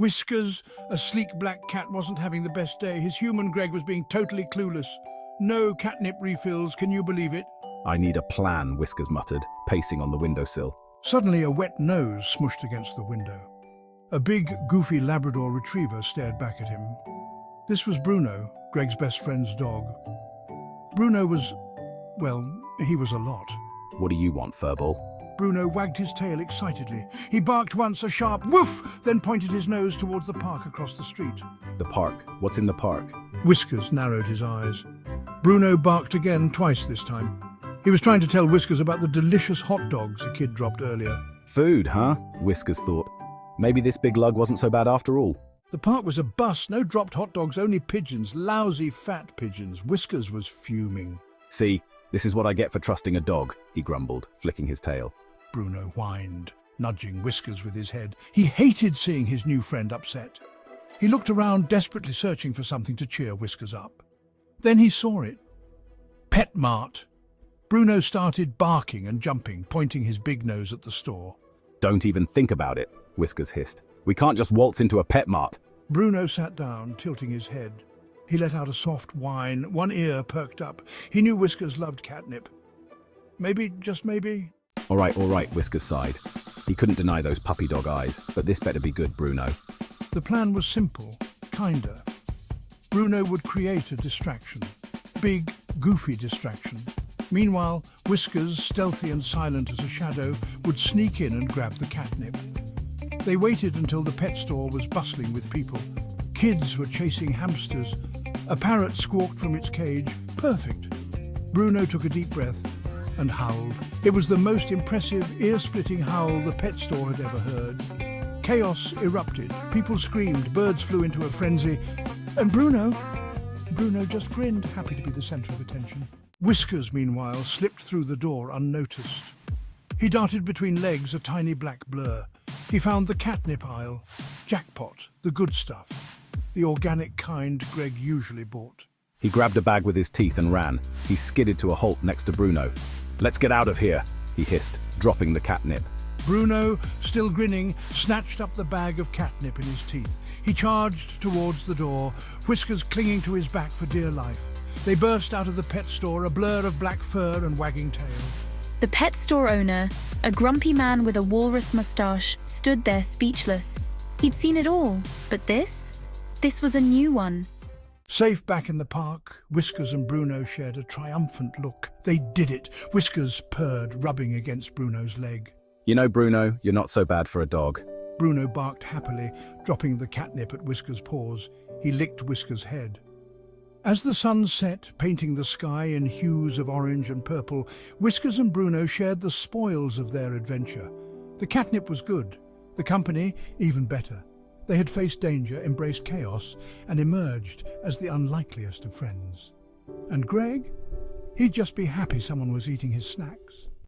Whiskers, a sleek black cat, wasn't having the best day. His human Greg was being totally clueless. No catnip refills, can you believe it? I need a plan, Whiskers muttered, pacing on the windowsill. Suddenly a wet nose smushed against the window. A big, goofy Labrador retriever stared back at him. This was Bruno, Greg's best friend's dog. Bruno was, well, he was a lot. What do you want, Furball? Bruno wagged his tail excitedly. He barked once a sharp woof, then pointed his nose towards the park across the street. The park. What's in the park? Whiskers narrowed his eyes. Bruno barked again, twice this time. He was trying to tell Whiskers about the delicious hot dogs a kid dropped earlier. Food, huh? Whiskers thought. Maybe this big lug wasn't so bad after all. The park was a bust. No dropped hot dogs, only pigeons. Lousy fat pigeons. Whiskers was fuming. See, this is what I get for trusting a dog, he grumbled, flicking his tail. Bruno whined, nudging Whiskers with his head. He hated seeing his new friend upset. He looked around, desperately searching for something to cheer Whiskers up. Then he saw it. Pet Mart. Bruno started barking and jumping, pointing his big nose at the store. Don't even think about it, Whiskers hissed. We can't just waltz into a pet mart. Bruno sat down, tilting his head. He let out a soft whine, one ear perked up. He knew Whiskers loved catnip. Maybe, just maybe... All right, Whiskers sighed. He couldn't deny those puppy dog eyes, but this better be good, Bruno. The plan was simple, kinder. Bruno would create a distraction. Big, goofy distraction. Meanwhile, Whiskers, stealthy and silent as a shadow, would sneak in and grab the catnip. They waited until the pet store was bustling with people. Kids were chasing hamsters. A parrot squawked from its cage. Perfect. Bruno took a deep breath and howled. It was the most impressive, ear-splitting howl the pet store had ever heard. Chaos erupted. People screamed. Birds flew into a frenzy. And Bruno just grinned, happy to be the center of attention. Whiskers, meanwhile, slipped through the door unnoticed. He darted between legs, a tiny black blur. He found the catnip aisle. Jackpot, the good stuff. The organic kind Greg usually bought. He grabbed a bag with his teeth and ran. He skidded to a halt next to Bruno. Let's get out of here, he hissed, dropping the catnip. Bruno, still grinning, snatched up the bag of catnip in his teeth. He charged towards the door, Whiskers clinging to his back for dear life. They burst out of the pet store, a blur of black fur and wagging tail. The pet store owner, a grumpy man with a walrus mustache, stood there speechless. He'd seen it all, but this was a new one. Safe back in the park, Whiskers and Bruno shared a triumphant look. They did it. Whiskers purred, rubbing against Bruno's leg. You know, Bruno, you're not so bad for a dog. Bruno barked happily, dropping the catnip at Whiskers' paws. He licked Whiskers' head. As the sun set, painting the sky in hues of orange and purple, Whiskers and Bruno shared the spoils of their adventure. The catnip was good, the company even better. They had faced danger, embraced chaos, and emerged as the unlikeliest of friends. And Greg? He'd just be happy someone was eating his snacks.